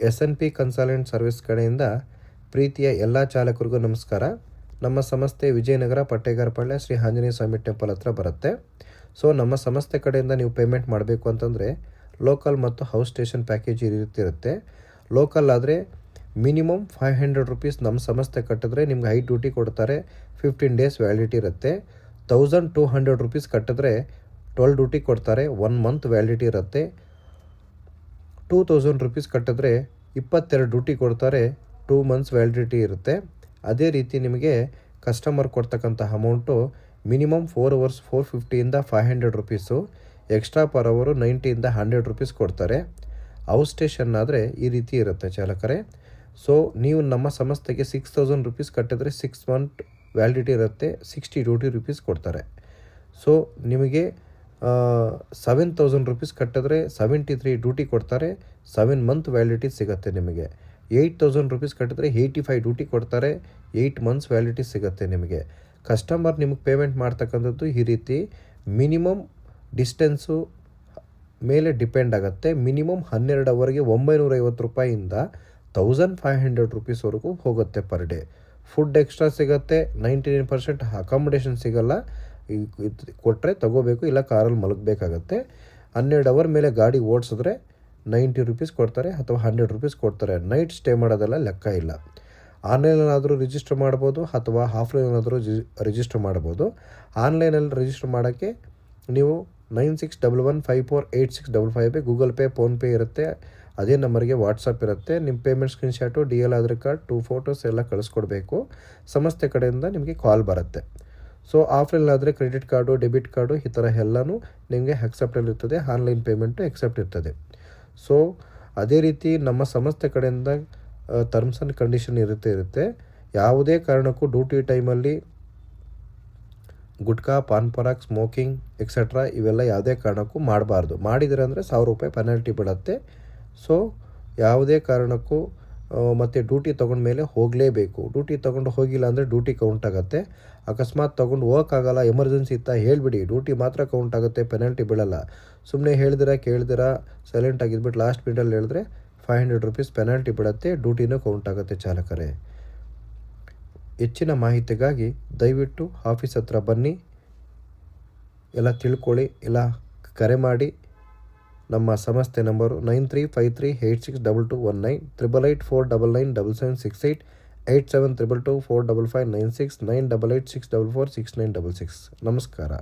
SNP consultant service ಕಡೆಯಿಂದ ಪ್ರೀತಿಯ ಎಲ್ಲ ಚಾಲಕರಿಗೂ ನಮಸ್ಕಾರ. ನಮ್ಮ ಸಂಸ್ಥೆ ವಿಜಯನಗರ ಪಟ್ಟೇಗಾರಪಾಳ್ಯ ಶ್ರೀ ಆಂಜನೇಯ ಸ್ವಾಮಿ ಟೆಂಪಲ್ ಹತ್ರ ಬರುತ್ತೆ. ಸೊ ನಮ್ಮ ಸಂಸ್ಥೆ ಕಡೆಯಿಂದ ನೀವು ಪೇಮೆಂಟ್ ಮಾಡಬೇಕು ಅಂತಂದರೆ ಲೋಕಲ್ ಮತ್ತು ಹೌಸ್ ಸ್ಟೇಷನ್ ಪ್ಯಾಕೇಜ್ ಈ ರೀತಿ ಇರುತ್ತೆ. ಲೋಕಲ್ ಆದರೆ ಮಿನಿಮಮ್ 500 ರುಪೀಸ್ ನಮ್ಮ ಸಂಸ್ಥೆ ಕಟ್ಟಿದ್ರೆ ನಿಮ್ಗೆ ಹೈ ಡ್ಯೂಟಿ ಕೊಡ್ತಾರೆ. 15 ಡೇಸ್ ವ್ಯಾಲಿಡಿಟಿ ಇರುತ್ತೆ. 1200 ರುಪೀಸ್ ಕಟ್ಟಿದ್ರೆ 12 ಡ್ಯೂಟಿ ಕೊಡ್ತಾರೆ. 1 ಮಂತ್ ವ್ಯಾಲಿಡಿಟಿ ಇರುತ್ತೆ. 2000 ರುಪೀಸ್ ಕಟ್ಟಿದ್ರೆ 22 ಡ್ಯೂಟಿ ಕೊಡ್ತಾರೆ. 2 ಮಂತ್ಸ್ ವ್ಯಾಲಿಡಿಟಿ ಇರುತ್ತೆ. ಅದೇ ರೀತಿ ನಿಮಗೆ ಕಸ್ಟಮರ್ ಕೊಡ್ತಕ್ಕಂಥ ಅಮೌಂಟು ಮಿನಿಮಮ್ 4 ಅವರ್ಸ್ 450ಇಂದ 500 ರುಪೀಸು, ಎಕ್ಸ್ಟ್ರಾ ಪರ್ ಅವರು 90ಇಂದ 100 ರುಪೀಸ್ ಕೊಡ್ತಾರೆ. ಹೌಸ್ ಸ್ಟೇಷನ್ ಆದರೆ ಈ ರೀತಿ ಇರುತ್ತೆ ಚಾಲಕರೇ. ಸೊ ನೀವು ನಮ್ಮ ಸಂಸ್ಥೆಗೆ 6000 ರುಪೀಸ್ ಕಟ್ಟಿದ್ರೆ 6 ಮಂತ್ ವ್ಯಾಲಿಡಿಟಿ ಇರುತ್ತೆ. 60 ಡ್ಯೂಟಿ ರುಪೀಸ್ ಕೊಡ್ತಾರೆ. ಸೊ ನಿಮಗೆ 7000 ರುಪೀಸ್ ಕಟ್ಟಿದ್ರೆ 73 ಡ್ಯೂಟಿ ಕೊಡ್ತಾರೆ. 7 ಮಂತ್ ವ್ಯಾಲಿಡಿಟಿ ಸಿಗುತ್ತೆ ನಿಮಗೆ. 8000 ರುಪೀಸ್ ಕಟ್ಟಿದ್ರೆ 85 ಡ್ಯೂಟಿ ಕೊಡ್ತಾರೆ. 8 ಮಂತ್ಸ್ ವ್ಯಾಲಿಡಿಟಿ ಸಿಗುತ್ತೆ ನಿಮಗೆ. ಕಸ್ಟಮರ್ ನಿಮಗೆ ಪೇಮೆಂಟ್ ಮಾಡ್ತಕ್ಕಂಥದ್ದು ಈ ರೀತಿ ಮಿನಿಮಮ್ ಡಿಸ್ಟೆನ್ಸು ಮೇಲೆ ಡಿಪೆಂಡ್ ಆಗುತ್ತೆ. ಮಿನಿಮಮ್ 12 ಅವರ್ಗೆ 950 ರೂಪಾಯಿಯಿಂದ 1500 ರುಪೀಸ್ವರೆಗೂ ಹೋಗುತ್ತೆ ಪರ್ ಡೇ. ಫುಡ್ ಎಕ್ಸ್ಟ್ರಾ ಸಿಗುತ್ತೆ. 99% ಅಕಾಮಿಡೇಷನ್ ಸಿಗಲ್ಲ. ಕೊಟ್ಟರೆ ತಗೋಬೇಕು, ಇಲ್ಲ ಕಾರಲ್ಲಿ ಮಲಗಬೇಕಾಗತ್ತೆ. 12 ಅವರ್ ಮೇಲೆ ಗಾಡಿ ಓಡಿಸಿದ್ರೆ 90 ರುಪೀಸ್ ಕೊಡ್ತಾರೆ ಅಥವಾ 100 ರುಪೀಸ್ ಕೊಡ್ತಾರೆ. ನೈಟ್ ಸ್ಟೇ ಮಾಡೋದೆಲ್ಲ ಲೆಕ್ಕ ಇಲ್ಲ. ಆನ್ಲೈನಲ್ಲಾದರೂ ರಿಜಿಸ್ಟರ್ ಮಾಡ್ಬೋದು ಅಥವಾ ಆಫ್ಲೈನಲ್ಲಾದರೂ ರಿಜಿಸ್ಟರ್ ಮಾಡ್ಬೋದು. ಆನ್ಲೈನಲ್ಲಿ ರಿಜಿಸ್ಟರ್ ಮಾಡೋಕ್ಕೆ ನೀವು 9611548655 ಗೂಗಲ್ ಪೇ, ಫೋನ್ಪೇ ಇರುತ್ತೆ. ಅದೇ ನಂಬರ್ಗೆ ವಾಟ್ಸಪ್ ಇರುತ್ತೆ. ನಿಮ್ಮ payment screenshot, DL Aadhaar card, 2 photos ಎಲ್ಲ ಕಳಿಸ್ಕೊಡ್ಬೇಕು. ಸಂಸ್ಥೆ ಕಡೆಯಿಂದ ನಿಮಗೆ ಕಾಲ್ ಬರುತ್ತೆ. ಸೊ ಆಫ್ಲೈನಾದರೆ ಕ್ರೆಡಿಟ್ ಕಾರ್ಡು, ಡೆಬಿಟ್ ಕಾರ್ಡು ಈ ಥರ ಎಲ್ಲನೂ ನಿಮಗೆ ಅಕ್ಸೆಪ್ಟಲ್ ಇರ್ತದೆ. ಆನ್ಲೈನ್ ಪೇಮೆಂಟು ಎಕ್ಸೆಪ್ಟ್ ಇರ್ತದೆ. ಸೊ ಅದೇ ರೀತಿ ನಮ್ಮ ಸಂಸ್ಥೆ ಕಡೆಯಿಂದ ಟರ್ಮ್ಸ್ ಆ್ಯಂಡ್ ಕಂಡೀಷನ್ ಇರುತ್ತೆ. ಯಾವುದೇ ಕಾರಣಕ್ಕೂ ಡ್ಯೂಟಿ ಟೈಮಲ್ಲಿ gutka, PAN Parag, smoking etcetera ಇವೆಲ್ಲ ಯಾವುದೇ ಕಾರಣಕ್ಕೂ ಮಾಡಬಾರ್ದು. ಮಾಡಿದರೆ ಅಂದರೆ 1000 ರೂಪಾಯಿ ಪೆನಾಲ್ಟಿ ಬೀಳುತ್ತೆ. ಸೊ ಯಾವುದೇ ಕಾರಣಕ್ಕೂ ಮತ್ತು ಡ್ಯೂಟಿ ತೊಗೊಂಡ್ಮೇಲೆ ಹೋಗಲೇಬೇಕು. ಡ್ಯೂಟಿ ತೊಗೊಂಡು ಹೋಗಿಲ್ಲ ಅಂದರೆ ಡ್ಯೂಟಿ ಕೌಂಟ್ ಆಗುತ್ತೆ. ಅಕಸ್ಮಾತ್ ತೊಗೊಂಡು ಹೋಗೋಕ್ಕಾಗಲ್ಲ, ಎಮರ್ಜೆನ್ಸಿ ಇತ್ತಾ ಹೇಳಿಬಿಡಿ, ಡ್ಯೂಟಿ ಮಾತ್ರ ಕೌಂಟ್ ಆಗುತ್ತೆ, ಪೆನಾಲ್ಟಿ ಬೀಳಲ್ಲ. ಸುಮ್ಮನೆ ಕೇಳ್ದಿರಾ ಸೈಲೆಂಟ್ ಆಗಿದ್ಬಿಟ್ಟು ಲಾಸ್ಟ್ ಮಿನಿಟಲ್ಲಿ ಹೇಳಿದ್ರೆ 500 ರುಪೀಸ್ ಪೆನಾಲ್ಟಿ ಬೀಳುತ್ತೆ. ಡ್ಯೂಟಿನೂ ಕೌಂಟ್ ಆಗುತ್ತೆ ಚಾಲಕರೇ. ಹೆಚ್ಚಿನ ಮಾಹಿತಿಗಾಗಿ ದಯವಿಟ್ಟು ಆಫೀಸ್ ಹತ್ರ ಬನ್ನಿ, ಎಲ್ಲ ತಿಳ್ಕೊಳ್ಳಿ, ಇಲ್ಲ ಕರೆ ಮಾಡಿ. ನಮ್ಮ ಸಂಸ್ಥೆ ನಂಬರು 9353862219, 8884997768, 8722245596, 9886446966. ನಮಸ್ಕಾರ.